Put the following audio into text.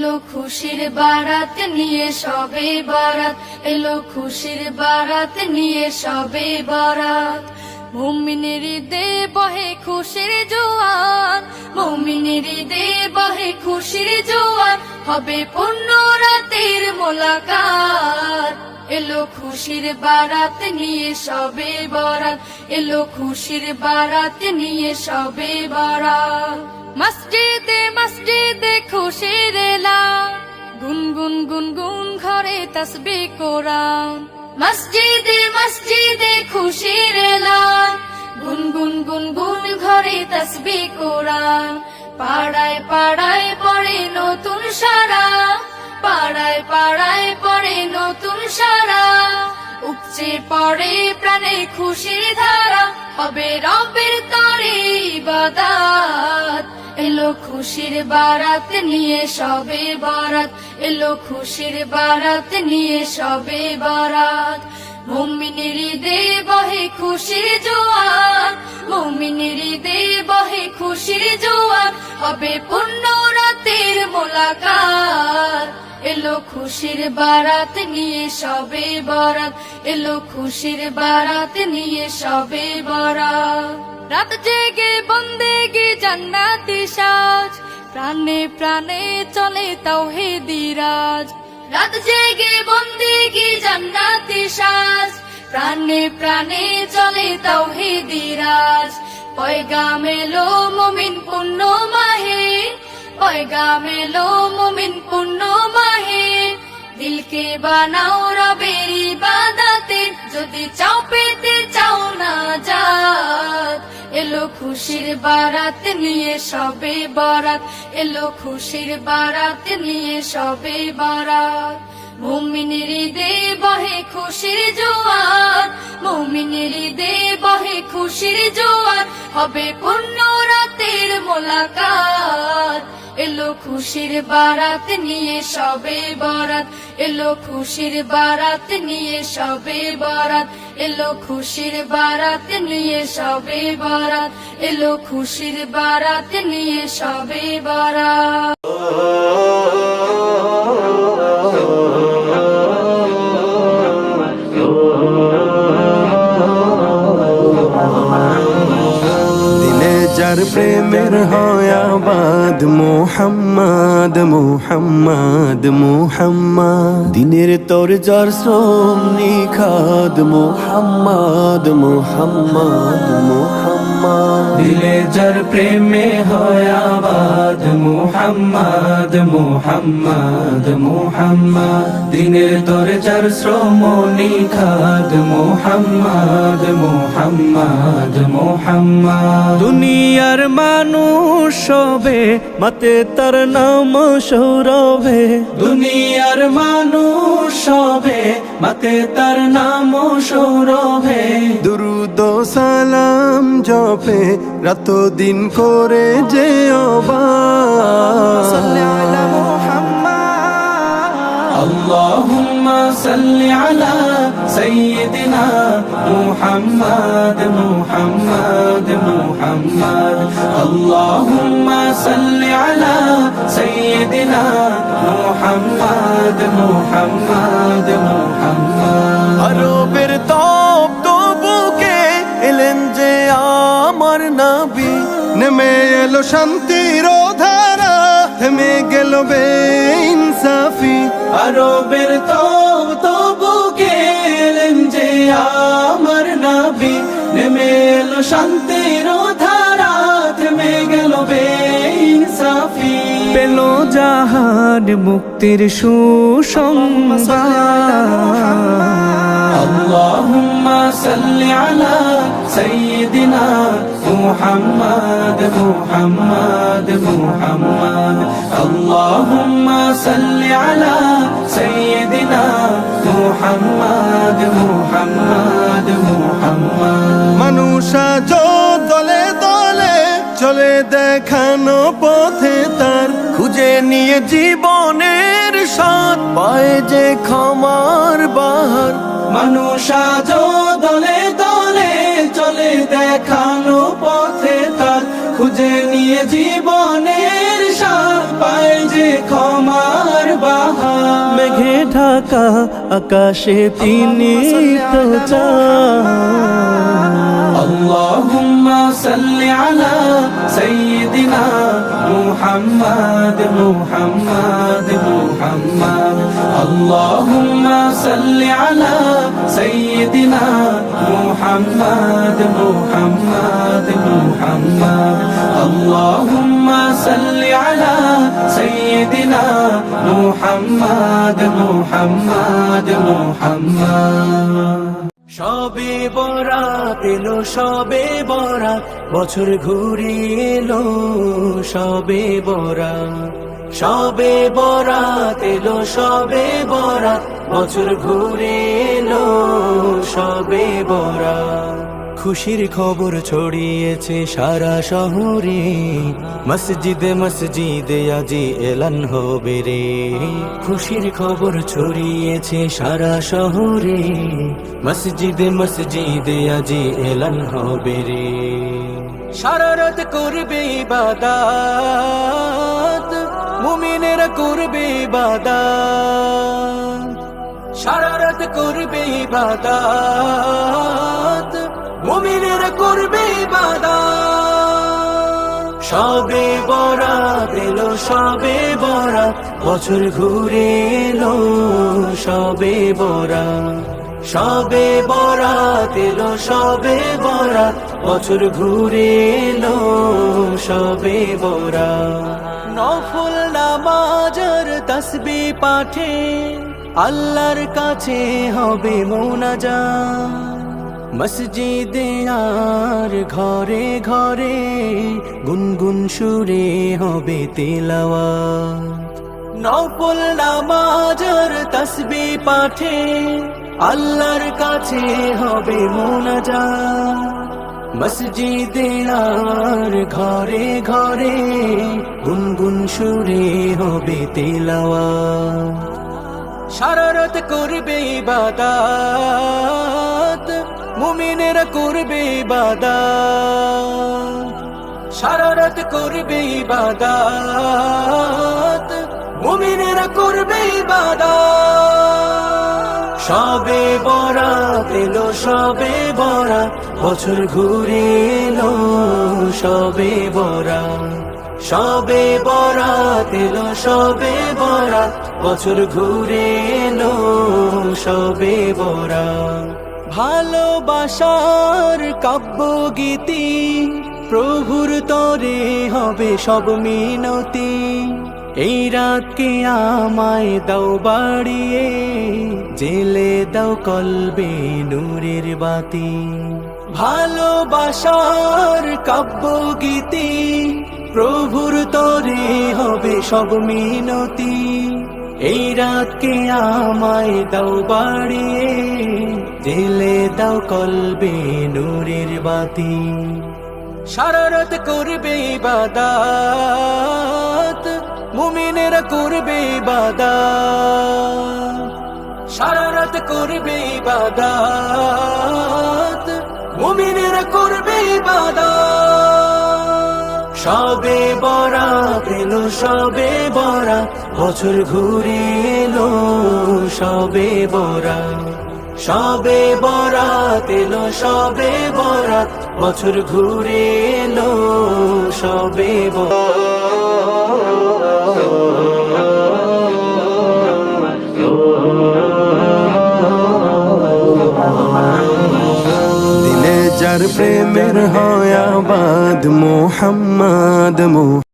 এলো খুশির বারাত নিয়ে সবে বরাত, এলো খুশির বারাত নিয়ে সবে বরাত। মুমিনের ঈদে বহে খুশির জোয়ার, মুমিনের ঈদে বহে খুশির জোয়ার, হবে পূর্ণ রাতের মোলাকাত। এলো খুশির বারাত নিয়ে সবে বরাত, এলো খুশির বারাত নিয়ে সবে বরাত। মসজিদে মসজিদে খুশির এলান, গুনগুন গুনগুন ঘরে তাসবিহ কোরআন। মসজিদে মসজিদে খুশির এলান, গুনগুন গুনগুন ঘরে তাসবিহ কোরআন। পাড়ায় পাড়ায় পড়ে নতুন সারা, পাড়ায় পাড়ায় পড়ে নতুন সারা। উপচে পড়ে প্রাণে খুশির ধারা, হবে রবের তরে ইবাদত। এলো খুশির বারাত নিয়ে সবে বরাত, এলো খুশির বারাত নিয়ে সবে বরাত। মুমিনের ঈদে বহে খুশির জোয়ার, মুমিনের ঈদে বহে খুশির জোয়ার, হবে পূর্ণ রাতের মোলাকাত। এলো খুশির বারাত নিয়ে সবে বরাত, এলো খুশির বারাত নিয়ে সবে বরাত। রাত জেগে বন্দেগি জান্নাতি সাজ, প্রাণে প্রাণে চলে তাওহীদি রাজ। রাত জেগে বন্দেগি জান্নাতি সাজ, প্রাণে প্রাণে চলে তাওহীদি রাজ। পয়গাম এলো মুমিন পূর্ণ মাহে, পয়গাম এলো মুমিন পূর্ণ মাহে। দিলকে বানাও রবের ইবাদতে, যদি চাও পেতে চাও না জাত। এলো খুশির বারাত নিয়ে সবে বরাত, এলো খুশির বারাত নিয়ে সবে বরাত। মুমিনের ঈদে বহে খুশির জোয়ার, মুমিনের ঈদে বহে খুশির জোয়ার, হবে পূর্ণ রাতের মোলাকাত। এলো খুশির বারাত নিয়ে সবে বরাত, এলো খুশির বারাত নিয়ে সবে বরাত, এলো খুশির বারাত নিয়ে সবে বরাত, এলো খুশির বারাত নিয়ে সবে বরাত। যার প্রেমের হয় আবাদ, মোহাম্মদ মোহাম্মদ মোহাম্মদ। দিনের তোর যার শ্রম নিখাদ, মোহাম্মদ মোহাম্মদ মোহাম্মদ। দিলে যার প্রেমে হয় আবাদ, মোহাম্মদ মোহাম্মদ মোহাম্মদ। দিনের তোর যার শ্রম নিখাদ, মোহাম্মদ মোহাম্মদ মোহাম্মদ। দুনিয়ার মানুষ সবে মাতে তার নাম সৌরভে, দুনিয়ার মানুষ সবে মাতে তার নাম সৌরভে। দুরুদ ও সালাম জপে রাত দিন করে যে اللهم صل على سيدنا محمد محمد محمد. اللهم صل على سيدنا محمد محمد محمد. আরবের তপ্ত বুকে এলেন যে আমার নবী, নেমে এলো শান্তির ধারা, থেমে গেল বেইনসাফি। আরবের বুকে এলেন যে আমার নবী, নেমে এলো শান্তির ধারা, থেমে গেল বেইনসাফি। পেল জাহান মুক্তির সুসংবাদ। اللهم صل على سيدنا محمد محمد محمد. اللهم صل على سيدنا محمد محمد محمد. মানুষ আজ দলে দলে চলে দেখানো পথে তার, খুঁজে নিয়ে জীবনের স্বাদ, পায় যে ক্ষমার বাহার। মানুষ আজ দলে দলে চলে দেখানো পথে তার, খুঁজে নিয়ে জীবনের স্বাদ, পায় যে ক্ষমা মেঘে ঢাকা আকাশে তিনি তো চাঁদ আল্লাহুম্মা সাল্লি আলা সাইয়্যিদিনা মুহাম্মাদ মুহাম্মাদ মুহাম্মাদ আল্লাহুম্মা সাল্লি আলা সাইয়্যিদিনা মুহাম্মাদ মুহাম্মাদ মুহাম্মাদ আল্লাহুম্মা সাল্লি আলা সাইয়্যিদিনা মুহাম্মাদ মুহাম্মাদ মুহাম্মাদ সবে বরাত এলো সবে বরাত বছর ঘুরিয়ে এলো সবে বরাত সবে বরাত এলো সবে বরাত বছর ঘুরে এলো সবে বরাত খুশির খবর ছড়িয়েছে সারা শহরে মসজিদে মসজিদে আজি এলান হবে রে খুশির খবর ছড়িয়েছে সারা শহরে মসজিদে মসজিদে আজি এলান হবে রে সারা রাত করবে ইবাদত মুমিনেরা করবে ইবাদত সারা রাত করবে ইবাদত মুমিনেরা করবে ইবাদত সবে বরাত এলো সবে বরাত বছর ঘুরে এলো সবে বরাত সবে বরাত এলো সবে বরাত বছর ঘুরে এলো সবে বরাত নফল নামাজের তাসবিহ পাঠে আল্লাহর কাছে হবে মোনাজাত মসজিদে আর ঘরে ঘরে গুনগুন সুরে হবে তিলাওয়াত নফল নামাজের তাসবিহ পাঠে আল্লাহর কাছে হবে মোনাজাত মসজিদে আর ঘরে ঘরে গুনগুন সুরে হবে তিলাওয়াত সারা রাত করবে ইবাদত মুমিনেরা করবে ইবাদত সারা রাত করবে ইবাদত মুমিনেরা করবে ইবাদত সবে বরাত এলো সবে বরাত বছর ঘুরে এলো সবে বরাত সবে বরাত এলো সবে বরাত বছর ঘুরে এলো সবে বরাত ভালোবাসার কাব্য গীতি প্রভুর তরে হবে সব মিনতি এই রাতকে আমায় দাও বাড়িয়ে জেলে দাও কলবে নূরের বাতি ভালোবাসার কাব্য গীতি প্রভুর তরে হবে সব মিনতি এই রাতকে আমায় দাও বাড়িয়ে জেলে দাও কলবে নূরের বাতি সারা রাত করবে ইবাদত মুমিনেরা করবে ইবাদত সারা রাত করবে ইবাদত মুমিনেরা করবে ইবাদত সবে বরাত এলো সবে বরাত বছর ঘুরে এলো সবে বরাত সবে বরাত এলো সবে বরাত বছর ঘুরে এলো সবে দিলে যার প্রেমের হয় আবাদ মোহাম্মদ